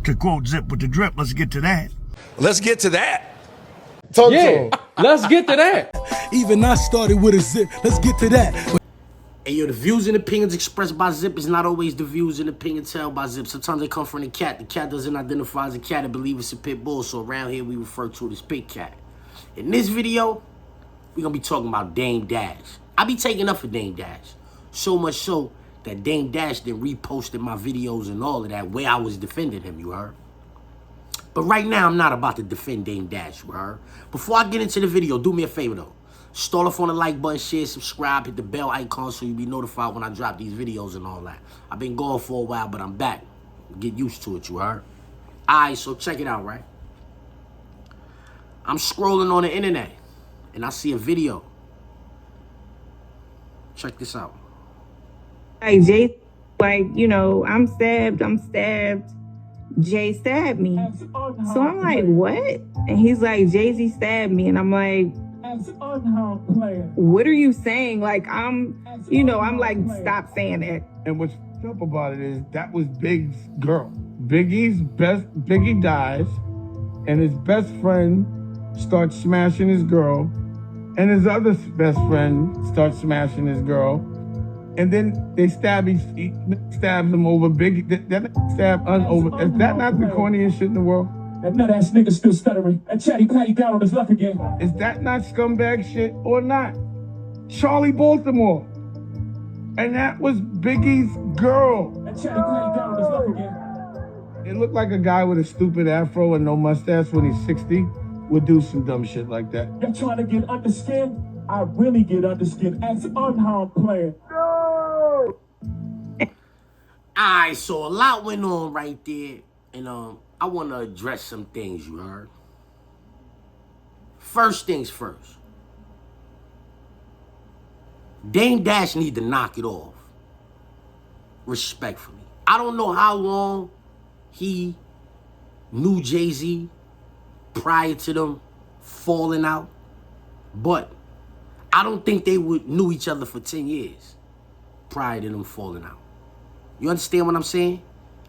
To quote Zip with the Drip, let's get to that. Let's get to that. Yeah, let's get to that. Even I started with a zip. Let's get to that. Hey, yo, the views and opinions expressed by Zip is not always the views and opinions held by Zip. Sometimes they come from the cat. The cat doesn't identify as a cat. I believe it's a pit bull, so around here we refer to it as pit cat. In this video, we're going to be talking about Dame Dash. I be taking up for Dame Dash. So much so that Dame Dash then reposted my videos and all of that where I was defending him, you heard? But right now, I'm not about to defend Dame Dash, you heard? Before I get into the video, do me a favor, though. Start off on the like button, share, subscribe, hit the bell icon so you'll be notified when I drop these videos and all that. I've been gone for a while, but I'm back. Get used to it, you heard? Alright, so check it out, right? I'm scrolling on the internet, and I see a video. Check this out. Like, Jay, like, you know, I'm stabbed. Jay stabbed me. So I'm like, what? And he's like, Jay-Z stabbed me. And I'm like, what are you saying? Like, I'm like, stop saying that. And what's up about it is that was Big's girl. Biggie dies, and his best friend starts smashing his girl, and his other best friend starts smashing his girl. And then they stabs him over Biggie. That stab over. Is that not the corniest shit in the world? That nut ass nigga still stuttering. That chatty patty got on his luck again. Is that not scumbag shit or not? Charlie Baltimore. And that was Biggie's girl. That chatty patty got on his luck again. It looked like a guy with a stupid afro and no mustache when he's 60 would do some dumb shit like that. You're trying to get under skin? I really get under skin as unharmed player. Alright, so a lot went on right there, and I want to address some things, you heard? First things first. Dame Dash need to knock it off. Respectfully. I don't know how long he knew Jay-Z prior to them falling out, but I don't think they knew each other for 10 years prior to them falling out. You understand what I'm saying?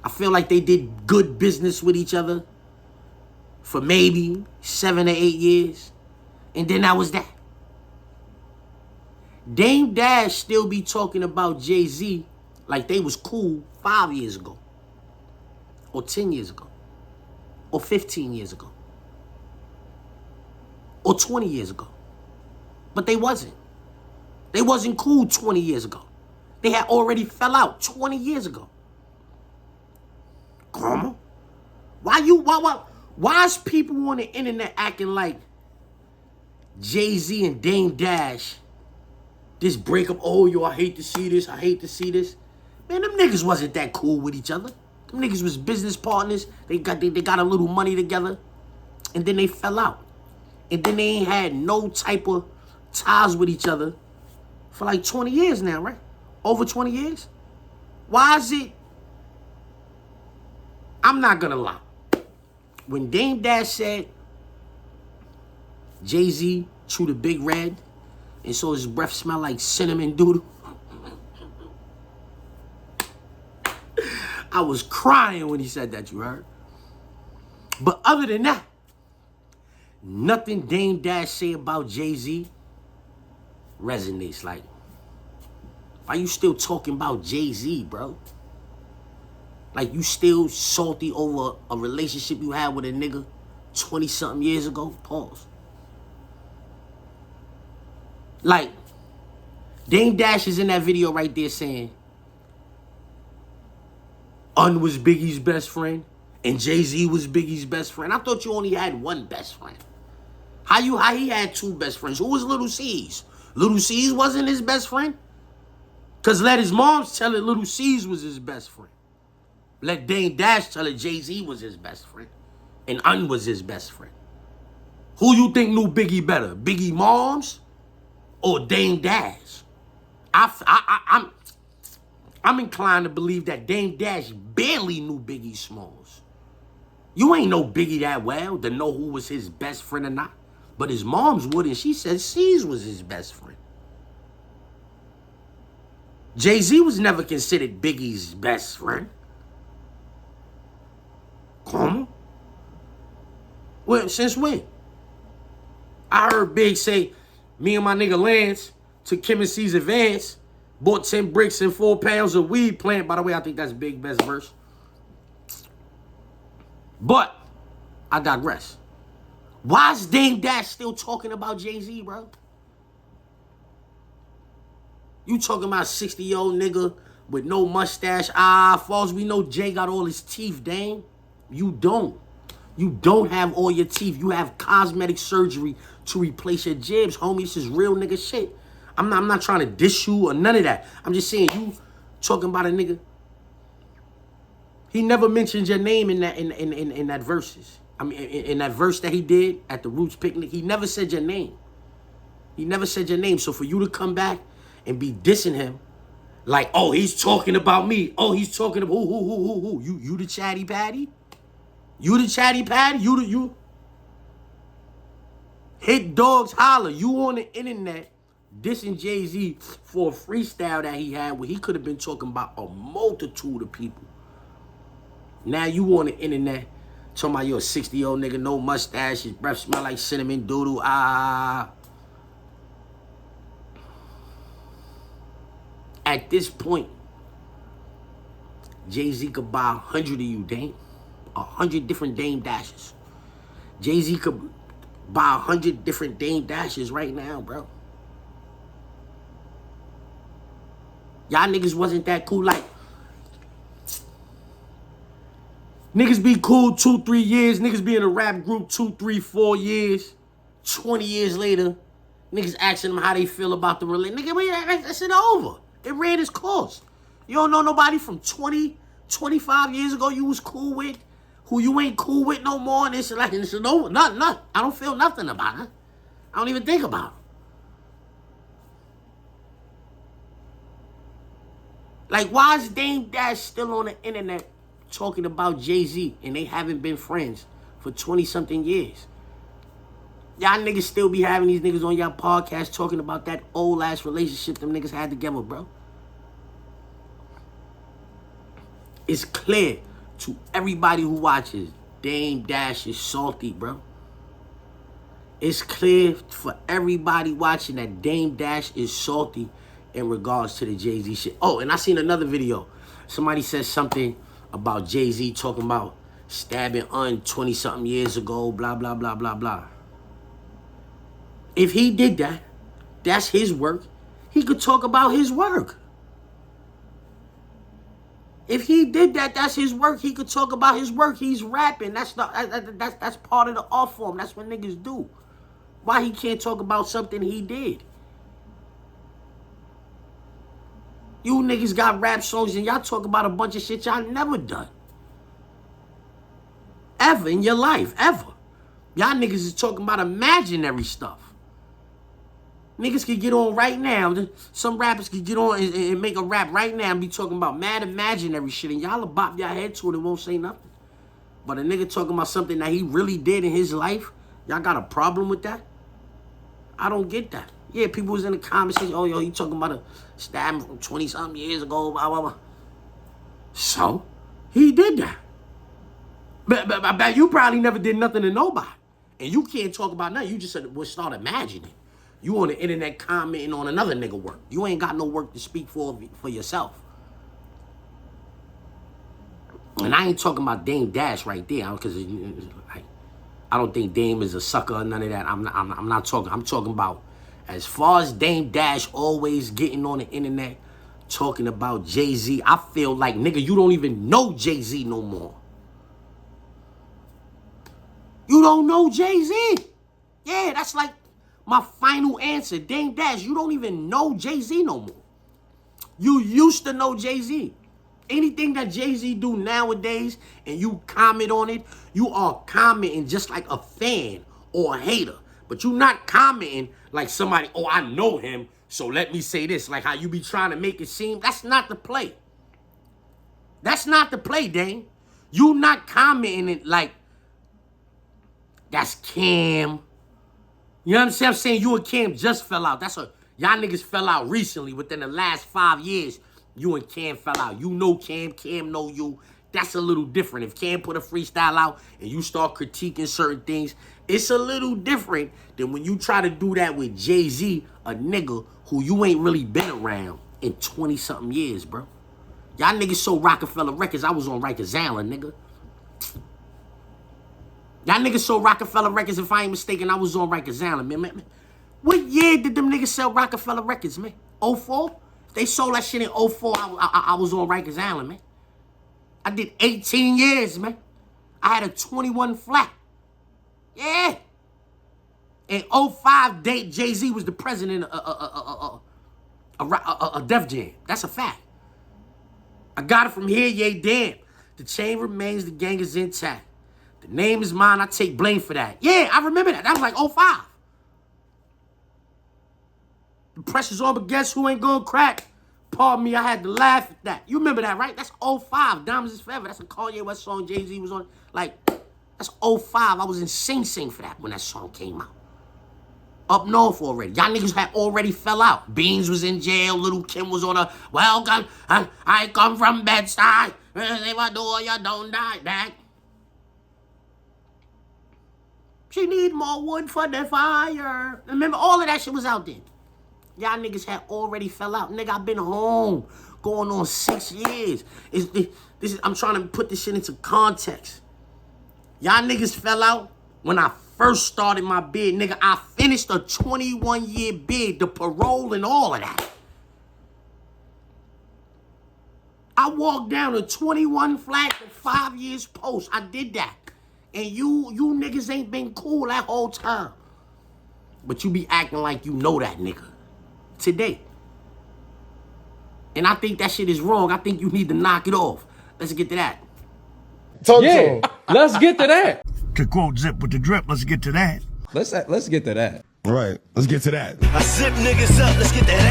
I feel like they did good business with each other for maybe 7 or 8 years. And then that was that. Dame Dash still be talking about Jay-Z like they was cool 5 years ago. Or 10 years ago. Or 15 years ago. Or 20 years ago. But they wasn't. They wasn't cool 20 years ago. They had already fell out 20 years ago. Karma? Why is people on the internet acting like Jay-Z and Dame Dash, this breakup, oh, yo, I hate to see this, I hate to see this. Man, them niggas wasn't that cool with each other. Them niggas was business partners. They got a little money together. And then they fell out. And then they ain't had no type of ties with each other for like 20 years now, right? Over 20 years? Why is it? I'm not gonna lie. When Dame Dash said Jay-Z chewed a big red and so his breath smelled like cinnamon doodle, I was crying when he said that, you heard? But other than that, nothing Dame Dash say about Jay-Z resonates. Like, why you still talking about Jay-Z, bro? Like, you still salty over a relationship you had with a nigga 20-something years ago? Pause. Like, Dame Dash is in that video right there saying Un was Biggie's best friend and Jay-Z was Biggie's best friend. I thought you only had one best friend. How he had two best friends? Who was Little C's? Little C's wasn't his best friend? Because let his moms tell it Little C's was his best friend. Let Dame Dash tell it Jay-Z was his best friend. And Un was his best friend. Who you think knew Biggie better? Biggie moms or Dame Dash? I'm inclined to believe that Dame Dash barely knew Biggie Smalls. You ain't know Biggie that well to know who was his best friend or not. But his mom's would, and she said C's was his best friend. Jay-Z was never considered Biggie's best friend. Karma? Well, since when? I heard Big say, me and my nigga Lance took Kim and C's advance, bought 10 bricks and 4 pounds of weed plant. By the way, I think that's Big best verse. But I digress. Why is Dame Dash still talking about Jay-Z, bro? You talking about a 60-year-old nigga with no mustache? Far as we know, Jay got all his teeth, Dame. You don't. You don't have all your teeth. You have cosmetic surgery to replace your jibs, homie. This is real nigga shit. I'm not trying to diss you or none of that. I'm just saying, you talking about a nigga. He never mentioned your name in that verses. I mean, in that verse that he did at the Roots picnic, he never said your name. He never said your name. So for you to come back and be dissing him, like, oh, he's talking about me. Oh, he's talking about who? You the chatty patty? You the chatty patty? You hit dogs holler. You on the internet dissing Jay-Z for a freestyle that he had where he could have been talking about a multitude of people. Now you on the internet talking about you're a 60-year-old nigga, no mustache, his breath smell like cinnamon doodle. At this point, Jay-Z could buy 100 of you, Dame. 100 different Dame Dashes. Jay-Z could buy 100 different Dame Dashes right now, bro. Y'all niggas wasn't that cool. Like, niggas be cool 2-3 years. Niggas be in a rap group 2-3-4 years. 20 years later, niggas asking them how they feel about the relationship. Nigga, that shit over. It ran its course. You don't know nobody from 20, 25 years ago you was cool with, who you ain't cool with no more, and it's like, it's over. Nothing. I don't feel nothing about it. I don't even think about it. Like, why is Dame Dash still on the internet talking about Jay-Z and they haven't been friends for 20-something years? Y'all niggas still be having these niggas on y'all podcast talking about that old-ass relationship them niggas had together, bro. It's clear to everybody who watches, Dame Dash is salty, bro. It's clear for everybody watching that Dame Dash is salty in regards to the Jay-Z shit. Oh, and I seen another video. Somebody said something about Jay-Z talking about stabbing 20-something years ago, blah, blah, blah, blah, blah. If he did that, that's his work. He could talk about his work. If he did that, that's his work. He could talk about his work. He's rapping. That's part of the art form. That's what niggas do. Why he can't talk about something he did? You niggas got rap songs and y'all talk about a bunch of shit y'all never done. Ever in your life, ever. Y'all niggas is talking about imaginary stuff. Niggas can get on right now. Some rappers can get on and make a rap right now and be talking about mad imaginary shit, and y'all will bop y'all head to it and won't say nothing. But a nigga talking about something that he really did in his life, y'all got a problem with that? I don't get that. Yeah, people was in the comments saying, oh, yo, you talking about a stabbing from 20-something years ago, blah, blah, blah. So, he did that. But you probably never did nothing to nobody. And you can't talk about nothing. You just would start imagining. You on the internet commenting on another nigga work. You ain't got no work to speak for yourself. And I ain't talking about Dame Dash right there, because I don't think Dame is a sucker or none of that. I'm not talking. I'm talking about as far as Dame Dash always getting on the internet talking about Jay-Z. I feel like, nigga, you don't even know Jay-Z no more. You don't know Jay-Z. Yeah, that's like my final answer. Dame Dash, you don't even know Jay-Z no more. You used to know Jay-Z. Anything that Jay-Z do nowadays and you comment on it, you are commenting just like a fan or a hater. But you not commenting like somebody, oh, I know him, so let me say this. Like how you be trying to make it seem. That's not the play. That's not the play, Dame. You not commenting it like, that's Cam. You know what I'm saying? I'm saying you and Cam just fell out. That's y'all niggas fell out recently. Within the last 5 years, you and Cam fell out. You know Cam, Cam know you. That's a little different. If Cam put a freestyle out and you start critiquing certain things, it's a little different than when you try to do that with Jay-Z, a nigga who you ain't really been around in 20-something years, bro. Y'all niggas sold Rockefeller Records. I was on Rikers Island, nigga. Y'all niggas sold Rockefeller Records. If I ain't mistaken, I was on Rikers Island, man. What year did them niggas sell Rockefeller Records, man? 04? They sold that shit in 04. I was on Rikers Island, man. I did 18 years, man. I had a 21 flat. Yeah. In 05, Jay-Z was the president of Def Jam. That's a fact. I got it from here, yay, damn. The chain remains, the gang is intact. The name is mine, I take blame for that. Yeah, I remember that. That was like 05. The pressure's on, but guess who ain't gonna crack? Pardon me, I had to laugh at that. You remember that, right? That's 05. Diamonds is Forever. That's a Kanye West song Jay-Z was on. Like, that's 05. I was in Sing Sing for that when that song came out. Up north already. Y'all niggas had already fell out. Beans was in jail. Little Kim was on a, welcome, I come from Bed-Stuy. If I do, you don't die, Dad. She need more wood for the fire. Remember, all of that shit was out there. Y'all niggas had already fell out. Nigga, I've been home going on 6 years. I'm trying to put this shit into context. Y'all niggas fell out when I first started my bid. Nigga, I finished a 21-year bid, the parole and all of that. I walked down a 21 flat for 5 years post. I did that. And you niggas ain't been cool that whole time. But you be acting like you know that nigga. Today. And I think that shit is wrong. I think you need to knock it off. Let's get to that. Yeah, let's get to that. To quote Zip with the Drip, let's get to that. Let's get to that. All right, let's get to that. I zip niggas up, let's get that ass.